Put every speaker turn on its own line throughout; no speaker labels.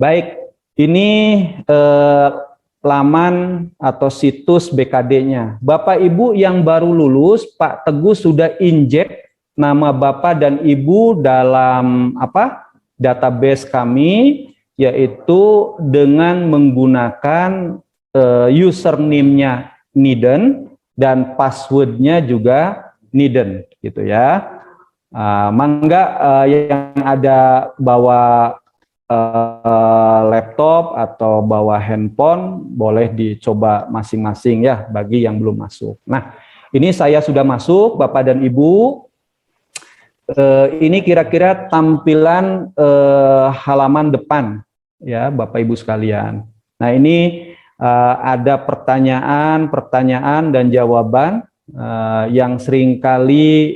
Baik, ini laman atau situs BKD-nya. Bapak Ibu yang baru lulus, Pak Teguh sudah injek nama Bapak dan Ibu dalam database kami, yaitu dengan menggunakan username-nya Niden dan password-nya juga Niden, gitu ya. Mangga yang ada bawa laptop atau bawa handphone boleh dicoba masing-masing ya bagi yang belum masuk. Nah, ini saya sudah masuk, Bapak dan Ibu. Ini kira-kira tampilan halaman depan ya, Bapak Ibu sekalian. Nah, ini ada pertanyaan dan jawaban yang seringkali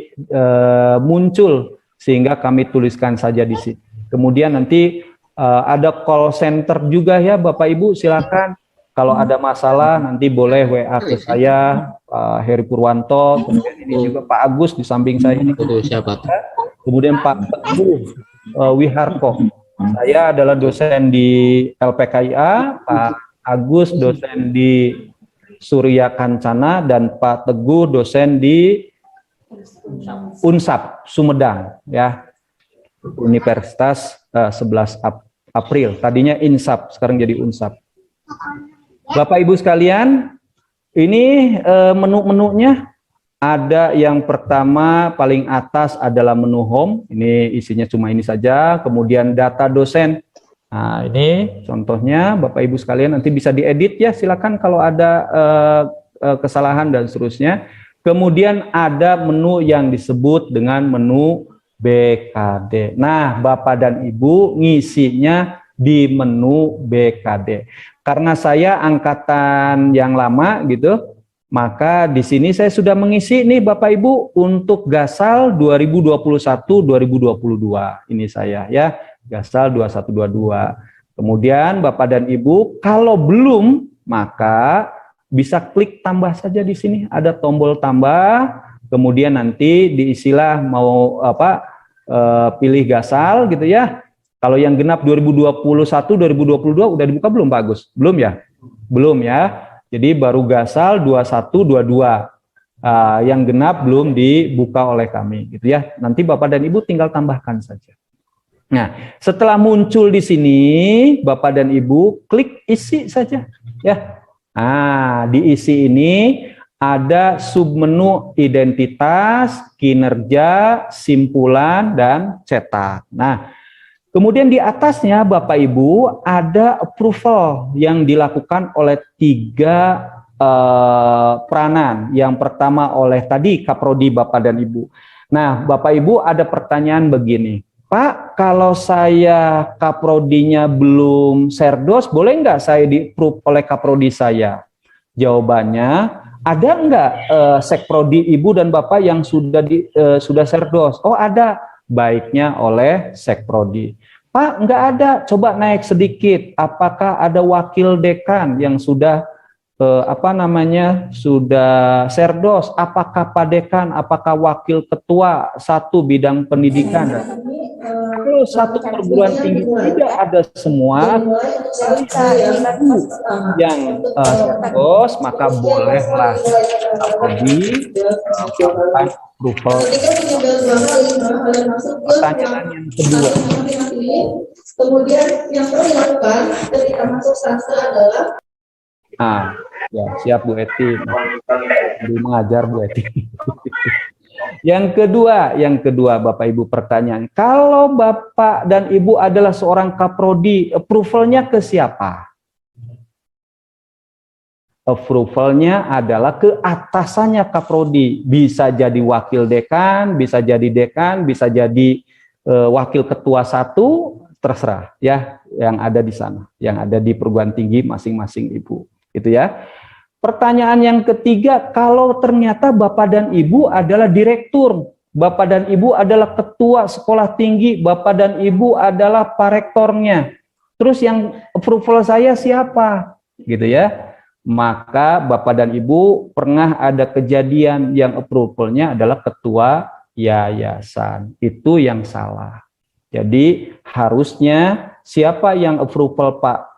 muncul sehingga kami tuliskan saja di sini. Kemudian nanti ada call center juga ya Bapak Ibu, silakan kalau ada masalah nanti boleh WA ke saya, Pak Heri Purwanto, kemudian ini juga Pak Agus di samping saya ini.
Siapa?
Kemudian Pak Teguh Wiharko. Saya adalah dosen di LPKIA, Pak Agus dosen di Surya Kancana, dan Pak Teguh dosen di Unsap Sumedang ya. Universitas 11 April, tadinya Insap, sekarang jadi Unsap. Bapak Ibu sekalian, ini menu-menunya ada. Yang pertama paling atas adalah menu home, ini isinya cuma ini saja. Kemudian data dosen, nah ini contohnya Bapak Ibu sekalian, nanti bisa diedit ya, silakan kalau ada kesalahan dan seterusnya. Kemudian ada menu yang disebut dengan menu BKD. Nah, Bapak dan Ibu ngisinya di menu BKD. Karena saya angkatan yang lama gitu, maka di sini saya sudah mengisi nih Bapak Ibu untuk Gasal 2021-2022. Ini saya ya, Gasal 2122. Kemudian Bapak dan Ibu kalau belum maka bisa klik tambah saja di sini, ada tombol tambah. Kemudian nanti diisilah mau pilih Gasal gitu ya. Kalau yang genap 2021-2022 udah dibuka belum Pak Agus? Belum ya? Belum ya. Jadi baru Gasal 21-22. Yang genap belum dibuka oleh kami gitu ya. Nanti Bapak dan Ibu tinggal tambahkan saja. Nah, setelah muncul di sini Bapak dan Ibu klik isi saja ya. Nah, diisi ini ada submenu identitas, kinerja, simpulan, dan cetak. Nah, kemudian di atasnya Bapak Ibu ada approval yang dilakukan oleh 3 peranan. Yang pertama oleh tadi Kaprodi Bapak dan Ibu. Nah, Bapak Ibu ada pertanyaan begini, Pak, kalau saya Kaprodinya belum Serdos, boleh nggak saya di-approve oleh Kaprodi saya? Jawabannya, ada nggak Sekprodi Ibu dan Bapak yang sudah Serdos? Oh ada, baiknya oleh Sekprodi. Pak nggak ada, coba naik sedikit. Apakah ada wakil dekan yang sudah sudah Serdos? Apakah Pak Dekan? Apakah wakil ketua satu bidang pendidikan? Kalau satu perguruan tinggi tidak ada semua yang Serdos, maka bolehlah melakukan approval. Pertanyaan yang kedua.
Kemudian yang perlu dilakukan ketika masuk sansa adalah
ya siap Bu Eti, mengajar Bu Eti. Yang kedua Bapak Ibu pertanyaan, kalau Bapak dan Ibu adalah seorang Kaprodi, approvalnya ke siapa? Approvalnya adalah ke atasannya Kaprodi, bisa jadi wakil dekan, bisa jadi wakil ketua satu, terserah ya yang ada di sana, yang ada di perguruan tinggi masing-masing Ibu, gitu ya. Pertanyaan yang ketiga, kalau ternyata Bapak dan Ibu adalah direktur, Bapak dan Ibu adalah ketua sekolah tinggi, Bapak dan Ibu adalah parektornya, terus yang approval saya siapa? Gitu ya. Maka Bapak dan Ibu pernah ada kejadian yang approvalnya adalah ketua yayasan. Itu yang salah. Jadi harusnya siapa yang approval Pak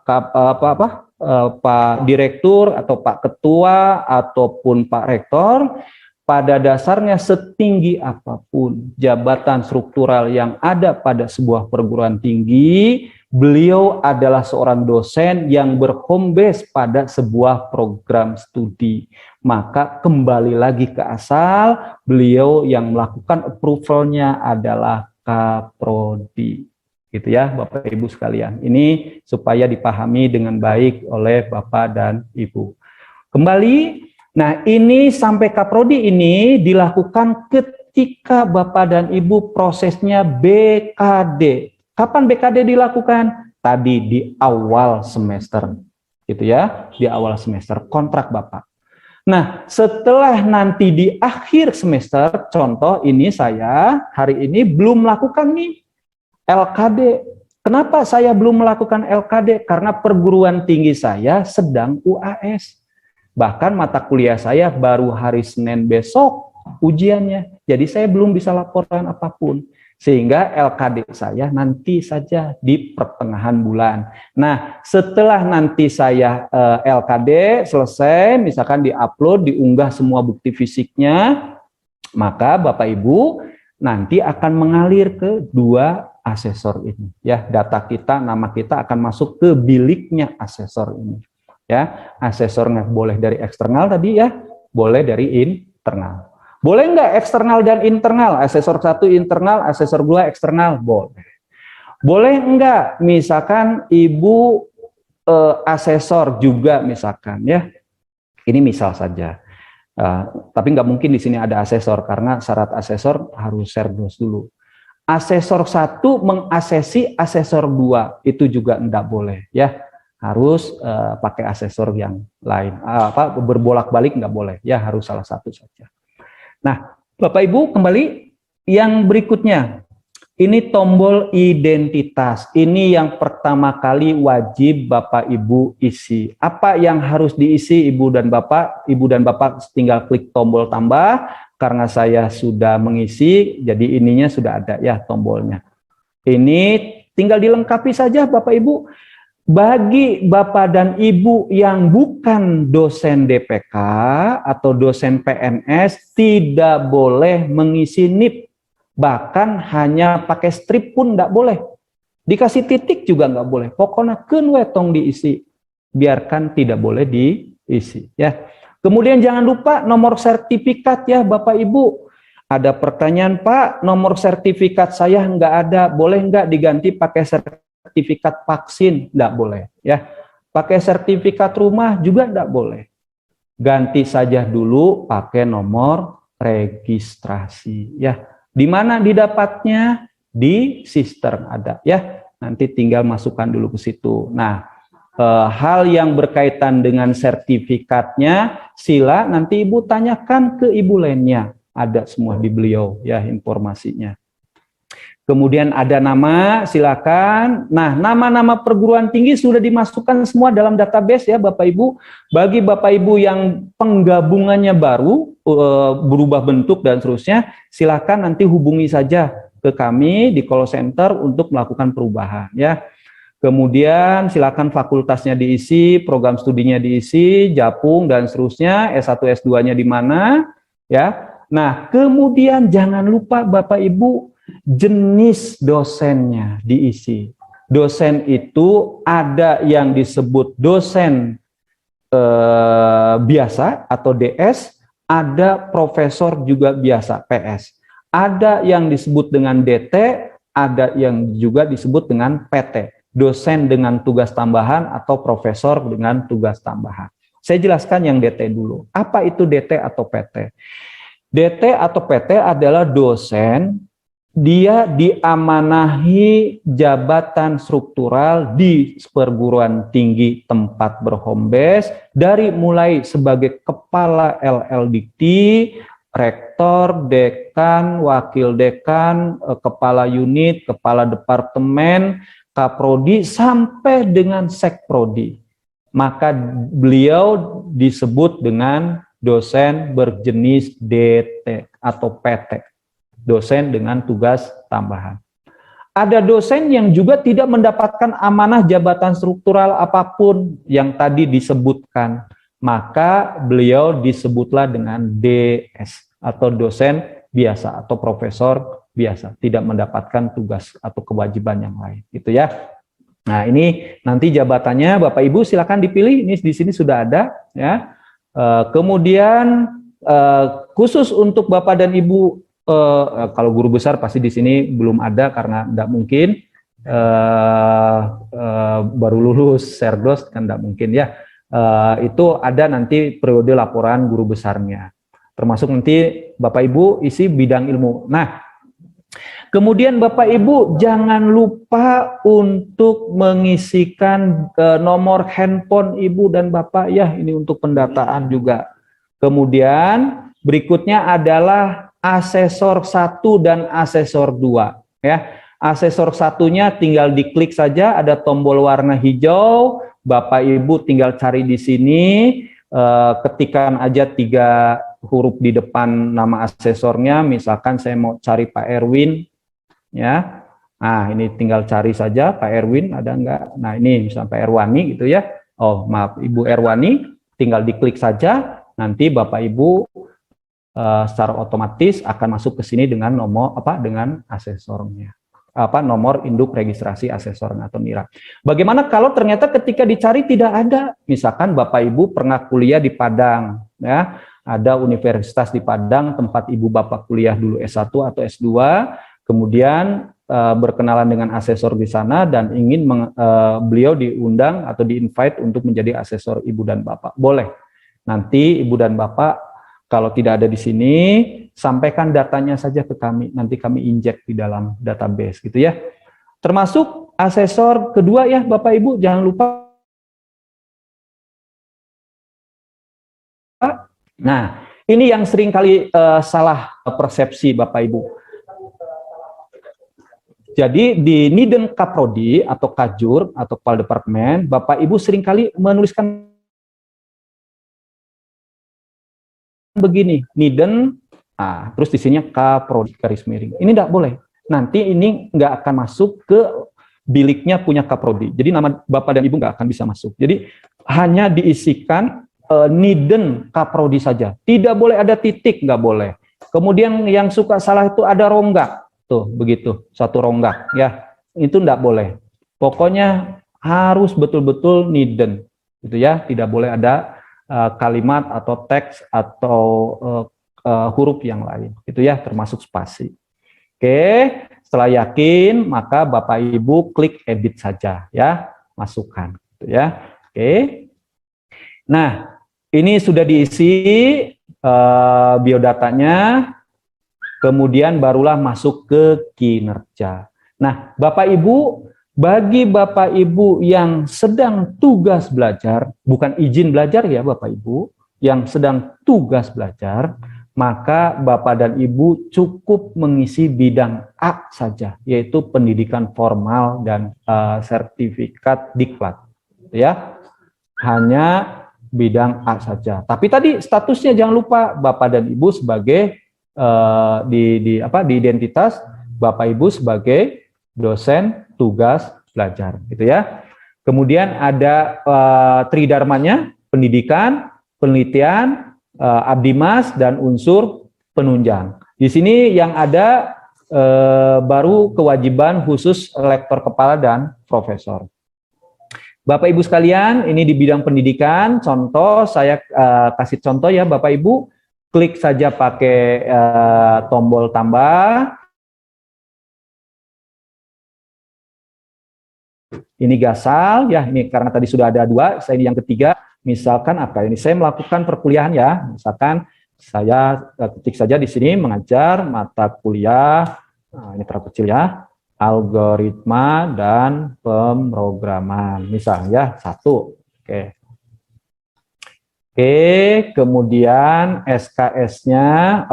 Direktur atau Pak Ketua ataupun Pak Rektor, pada dasarnya setinggi apapun jabatan struktural yang ada pada sebuah perguruan tinggi, beliau adalah seorang dosen yang berhome base pada sebuah program studi. Maka kembali lagi ke asal, beliau yang melakukan approvalnya adalah Kaprodi. Gitu ya Bapak Ibu sekalian. Ini supaya dipahami dengan baik oleh Bapak dan Ibu. Kembali, nah ini sampai Kaprodi ini dilakukan ketika Bapak dan Ibu prosesnya BKD. Kapan BKD dilakukan? Tadi di awal semester. Gitu ya, di awal semester kontrak Bapak. Nah, setelah nanti di akhir semester, contoh ini saya hari ini belum melakukan nih LKD. Kenapa saya belum melakukan LKD? Karena perguruan tinggi saya sedang UAS. Bahkan mata kuliah saya baru hari Senin besok ujiannya. Jadi saya belum bisa laporan apapun. Sehingga LKD saya nanti saja di pertengahan bulan. Nah, setelah nanti saya LKD selesai, misalkan diupload, diunggah semua bukti fisiknya, maka Bapak Ibu nanti akan mengalir ke dua asesor ini. Ya, data kita, nama kita akan masuk ke biliknya asesor ini. Ya, asesornya boleh dari eksternal tadi ya, boleh dari internal. Boleh nggak eksternal dan internal? Asesor 1 internal, asesor 2 eksternal? Boleh. Boleh nggak misalkan Ibu asesor juga misalkan ya. Ini misal saja. Tapi nggak mungkin di sini ada asesor karena syarat asesor harus serdos dulu. Asesor 1 mengasesi asesor 2 itu juga enggak boleh ya. Harus pakai asesor yang lain. Berbolak-balik nggak boleh ya, harus salah satu saja. Nah, Bapak Ibu kembali yang berikutnya. Ini tombol identitas. Ini yang pertama kali wajib Bapak Ibu isi. Apa yang harus diisi Ibu dan Bapak? Ibu dan Bapak tinggal klik tombol tambah. Karena saya sudah mengisi, jadi ininya sudah ada ya tombolnya. Ini tinggal dilengkapi saja Bapak Ibu. Bagi Bapak dan Ibu yang bukan dosen DPK atau dosen PNS tidak boleh mengisi NIP. Bahkan hanya pakai strip pun tidak boleh. Dikasih titik juga nggak boleh. Pokoknya keun wetong diisi. Biarkan tidak boleh diisi. Ya. Kemudian jangan lupa nomor sertifikat ya Bapak Ibu. Ada pertanyaan Pak, nomor sertifikat saya nggak ada. Boleh nggak diganti pakai sertifikat vaksin? Nggak boleh. Ya. Pakai sertifikat rumah juga nggak boleh. Ganti saja dulu pakai nomor registrasi. Ya. Di mana didapatnya? Di Sister ada ya. Nanti tinggal masukkan dulu ke situ. Nah, hal yang berkaitan dengan sertifikatnya, sila nanti Ibu tanyakan ke Ibu lainnya. Ada semua di beliau ya informasinya. Kemudian ada nama, silakan. Nah, nama-nama perguruan tinggi sudah dimasukkan semua dalam database ya Bapak Ibu. Bagi Bapak Ibu yang penggabungannya baru, berubah bentuk dan seterusnya, silakan nanti hubungi saja ke kami di call center untuk melakukan perubahan ya. Kemudian silakan fakultasnya diisi, program studinya diisi, japung dan seterusnya, S1 S2-nya di mana ya. Nah, kemudian jangan lupa Bapak Ibu jenis dosennya diisi. Dosen itu ada yang disebut dosen biasa atau DS, ada profesor juga biasa PS. Ada yang disebut dengan DT, ada yang juga disebut dengan PT. Dosen dengan tugas tambahan atau profesor dengan tugas tambahan. Saya jelaskan yang DT dulu. Apa itu DT atau PT? DT atau PT adalah dosen, dia diamanahi jabatan struktural di perguruan tinggi tempat berhome base, dari mulai sebagai kepala LL Dikti, rektor, dekan, wakil dekan, kepala unit, kepala departemen, kaprodi, sampai dengan sekprodi. Maka beliau disebut dengan dosen berjenis DT atau PT. Dosen dengan tugas tambahan. ada dosen yang juga tidak mendapatkan amanah jabatan struktural apapun yang tadi disebutkan, maka beliau disebutlah dengan DS atau dosen biasa atau profesor biasa, tidak mendapatkan tugas atau kewajiban yang lain, gitu ya. Nah, ini nanti jabatannya Bapak Ibu silakan dipilih, ini di sini sudah ada ya. Kemudian khusus untuk Bapak dan Ibu, kalau guru besar pasti di sini belum ada karena tidak mungkin, baru lulus Serdos kan tidak mungkin ya. Itu ada nanti periode laporan guru besarnya, termasuk nanti Bapak Ibu isi bidang ilmu. Nah, kemudian Bapak Ibu jangan lupa untuk mengisikan nomor handphone Ibu dan Bapak ya, ini untuk pendataan juga. Kemudian berikutnya adalah asesor 1 dan asesor 2 ya. Asesor satunya tinggal diklik saja, ada tombol warna hijau, Bapak Ibu tinggal cari di sini, ketikkan aja 3 huruf di depan nama asesornya, misalkan saya mau cari Pak Erwin ya. Nah, ini tinggal cari saja Pak Erwin ada enggak. Nah, ini misalnya Pak Erwani gitu ya. Oh, maaf, Ibu Erwani, tinggal diklik saja, nanti Bapak Ibu secara otomatis akan masuk ke sini dengan nomor dengan asesornya. Nomor induk registrasi asesor atau NIRA. Bagaimana kalau ternyata ketika dicari tidak ada? Misalkan Bapak Ibu pernah kuliah di Padang ya. Ada universitas di Padang tempat Ibu Bapak kuliah dulu S1 atau S2, kemudian berkenalan dengan asesor di sana dan ingin beliau diundang atau di-invite untuk menjadi asesor Ibu dan Bapak. Boleh. Nanti Ibu dan Bapak kalau tidak ada di sini, sampaikan datanya saja ke kami, nanti kami injek di dalam database gitu ya. Termasuk asesor kedua ya Bapak Ibu, jangan lupa. Nah, ini yang sering kali salah persepsi Bapak Ibu. Jadi di Niden Kaprodi atau Kajur atau Kepala Departemen, Bapak Ibu seringkali menuliskan begini, Niden, terus di sini Kaprodi garis miring. Ini tidak boleh. Nanti ini nggak akan masuk ke biliknya punya Kaprodi. Jadi nama Bapak dan Ibu nggak akan bisa masuk. Jadi hanya diisikan Niden Kaprodi saja. Tidak boleh ada titik, nggak boleh. Kemudian yang suka salah itu ada ronggak. Tuh, begitu. Satu ronggak. Ya, itu nggak boleh. Pokoknya harus betul-betul Niden. Gitu ya, tidak boleh ada kalimat atau teks atau huruf yang lain, itu ya, termasuk spasi. Oke, setelah yakin maka Bapak Ibu klik edit saja ya, masukkan, gitu ya. Oke, nah ini sudah diisi biodatanya, kemudian barulah masuk ke kinerja. Nah, Bapak Ibu, bagi Bapak Ibu yang sedang tugas belajar, bukan izin belajar ya Bapak Ibu, yang sedang tugas belajar, maka Bapak dan Ibu cukup mengisi bidang A saja, yaitu pendidikan formal dan sertifikat diklat. Ya, hanya bidang A saja. Tapi tadi statusnya jangan lupa Bapak dan Ibu sebagai di identitas Bapak Ibu sebagai dosen tugas belajar, gitu ya. Kemudian ada tridharmanya, pendidikan, penelitian, abdimas, dan unsur penunjang. Di sini yang ada baru kewajiban khusus lektor kepala dan profesor. Bapak Ibu sekalian, ini di bidang pendidikan, contoh saya kasih contoh ya Bapak Ibu, klik saja pakai tombol tambah. Ini Gasal, ya ini karena tadi sudah ada 2, saya ini yang ketiga, misalkan apa ini, saya melakukan perkuliahan ya, misalkan saya ketik saja di sini mengajar mata kuliah, ini terkecil ya, algoritma dan pemrograman, misalnya 1, oke. Oke, kemudian SKS-nya,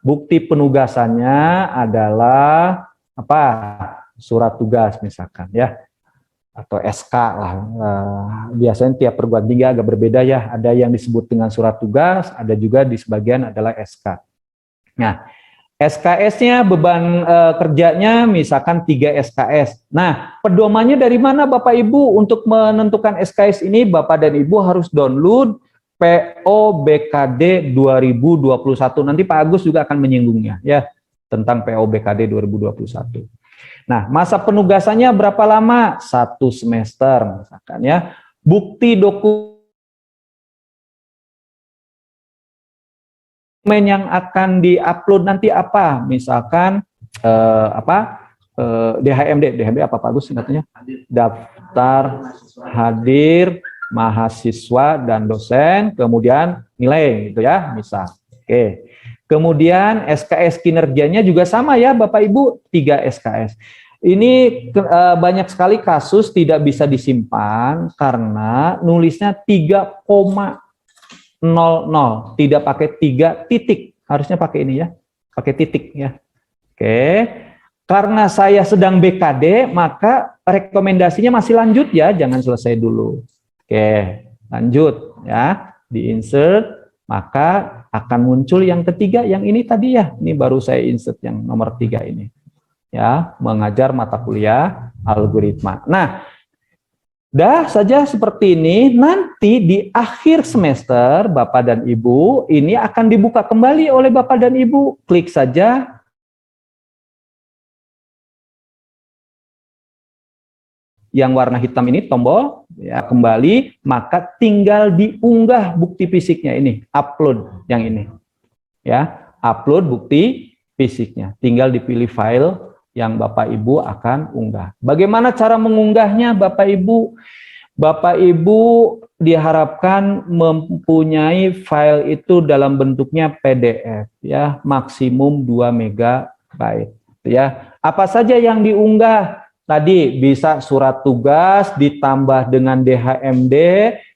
bukti penugasannya adalah apa? Surat tugas misalkan ya. Atau SK lah, biasanya tiap perguruan tinggi agak berbeda ya, ada yang disebut dengan surat tugas, ada juga di sebagian adalah SK. Nah, SKS-nya beban kerjanya misalkan 3 SKS. Nah, pedomannya dari mana Bapak Ibu untuk menentukan SKS ini? Bapak dan Ibu harus download PO BKD 2021. Nanti Pak Agus juga akan menyinggungnya ya tentang PO BKD 2021. Nah, masa penugasannya berapa lama? 1 semester misalkan ya. Bukti dokumen yang akan diupload nanti apa? Misalkan DHMD apa Pak Agus singkatnya? Daftar hadir mahasiswa dan dosen, kemudian nilai gitu ya, misal. Oke. Kemudian SKS kinerjanya juga sama ya Bapak Ibu, 3 SKS. Ini banyak sekali kasus tidak bisa disimpan karena nulisnya 3,00, tidak pakai 3 titik, harusnya pakai ini ya, pakai titik ya. Oke, karena saya sedang BKD, maka rekomendasinya masih lanjut ya, jangan selesai dulu. Oke, lanjut ya, di insert, maka akan muncul yang ketiga, yang ini tadi ya, ini baru saya insert yang nomor 3 ini, ya, mengajar mata kuliah algoritma. Nah, dah saja seperti ini, nanti di akhir semester Bapak dan Ibu, ini akan dibuka kembali oleh Bapak dan Ibu. Klik saja yang warna hitam ini, tombol, ya kembali, maka tinggal diunggah bukti fisiknya ini, upload yang ini. Ya, upload bukti fisiknya. Tinggal dipilih file yang Bapak Ibu akan unggah. Bagaimana cara mengunggahnya Bapak Ibu? Bapak Ibu diharapkan mempunyai file itu dalam bentuknya PDF ya, maksimum 2 MB ya. Apa saja yang diunggah? Tadi bisa surat tugas ditambah dengan DHMD,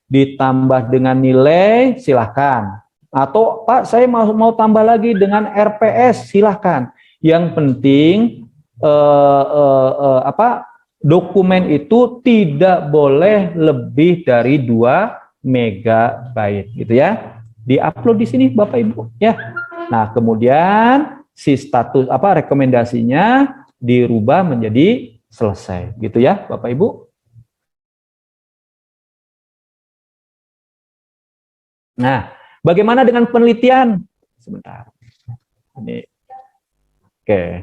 ditambah dengan nilai, silahkan. Atau Pak, saya mau tambah lagi dengan RPS, silahkan. Yang penting dokumen itu tidak boleh lebih dari 2 MB gitu ya. Diupload di sini Bapak Ibu ya. Nah, kemudian si status rekomendasinya dirubah menjadi selesai gitu ya Bapak Ibu. Nah, bagaimana dengan penelitian? Sebentar. Ini. Oke.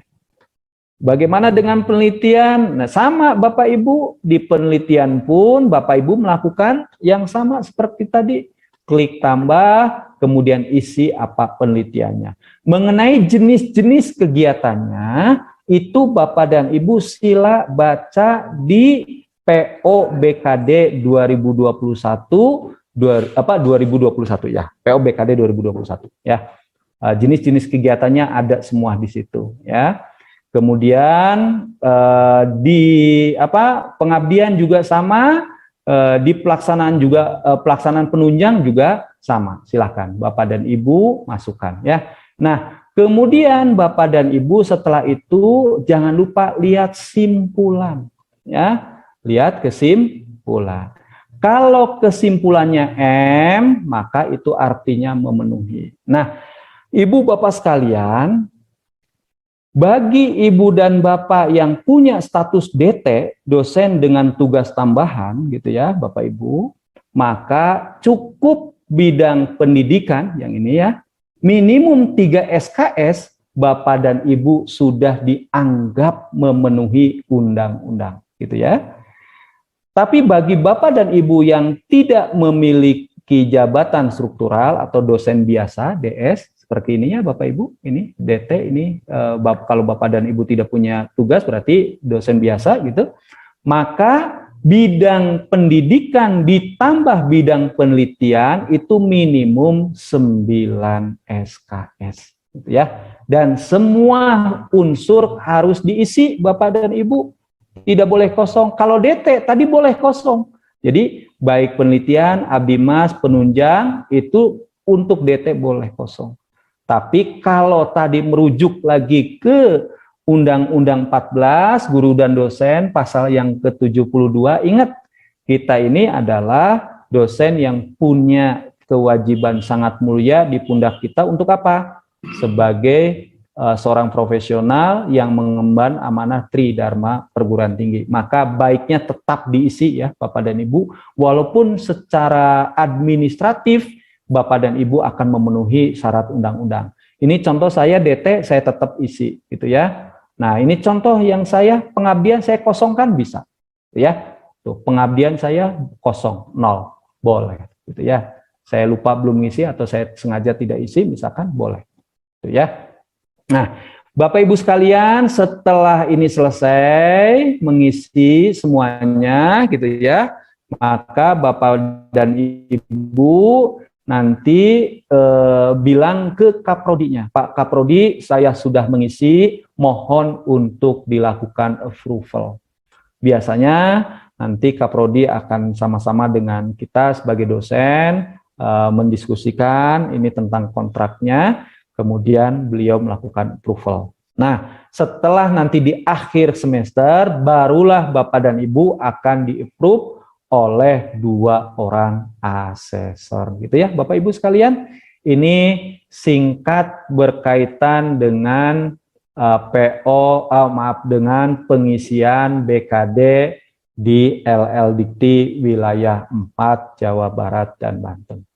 Bagaimana dengan penelitian? Nah, sama Bapak Ibu, di penelitian pun Bapak Ibu melakukan yang sama seperti tadi. Klik tambah, kemudian isi apa penelitiannya. Mengenai jenis-jenis kegiatannya, itu Bapak dan Ibu sila baca di PO BKD 2021, 2021 ya. PO BKD 2021 ya. Jenis-jenis kegiatannya ada semua di situ ya. Kemudian di pengabdian juga sama, di pelaksanaan juga pelaksanaan penunjang juga sama. Silahkan Bapak dan Ibu masukkan ya. Nah, kemudian Bapak dan Ibu setelah itu jangan lupa lihat simpulan ya. Lihat kesimpulan. Kalau kesimpulannya M, maka itu artinya memenuhi. Nah, Ibu Bapak sekalian, bagi Ibu dan Bapak yang punya status DT, dosen dengan tugas tambahan gitu ya Bapak Ibu, maka cukup bidang pendidikan yang ini ya, minimum 3 SKS, Bapak dan Ibu sudah dianggap memenuhi undang-undang gitu ya. Tapi bagi Bapak dan Ibu yang tidak memiliki jabatan struktural atau dosen biasa, DS, seperti ini ya Bapak Ibu, ini DT ini kalau Bapak dan Ibu tidak punya tugas berarti dosen biasa gitu, maka bidang pendidikan ditambah bidang penelitian itu minimum 9 SKS gitu ya. Dan semua unsur harus diisi Bapak dan Ibu, tidak boleh kosong. Kalau DT tadi boleh kosong. Jadi baik penelitian, abdimas, penunjang itu untuk DT boleh kosong. Tapi kalau tadi merujuk lagi ke Undang-Undang 14, guru dan dosen, pasal yang ke-72, ingat, kita ini adalah dosen yang punya kewajiban sangat mulia di pundak kita untuk apa? Sebagai seorang profesional yang mengemban amanah Tridharma perguruan tinggi. Maka baiknya tetap diisi ya Bapak dan Ibu, walaupun secara administratif Bapak dan Ibu akan memenuhi syarat undang-undang. Ini contoh saya DT, saya tetap isi gitu ya. Nah, ini contoh yang saya pengabdian saya kosongkan bisa. Ya. Tuh, pengabdian saya kosong, 0. Boleh gitu ya. Saya lupa belum ngisi atau saya sengaja tidak isi, misalkan boleh. Gitu ya. Nah, Bapak Ibu sekalian, setelah ini selesai mengisi semuanya gitu ya, maka Bapak dan Ibu nanti bilang ke Kaprodinya, Pak Kaprodi, saya sudah mengisi, mohon untuk dilakukan approval. Biasanya nanti Kaprodi akan sama-sama dengan kita sebagai dosen mendiskusikan ini tentang kontraknya, kemudian beliau melakukan approval. Nah, setelah nanti di akhir semester, barulah Bapak dan Ibu akan di-approve oleh 2 orang asesor. Gitu ya, Bapak Ibu sekalian. Ini singkat berkaitan dengan dengan pengisian BKD di LL Dikti wilayah 4 Jawa Barat dan Banten.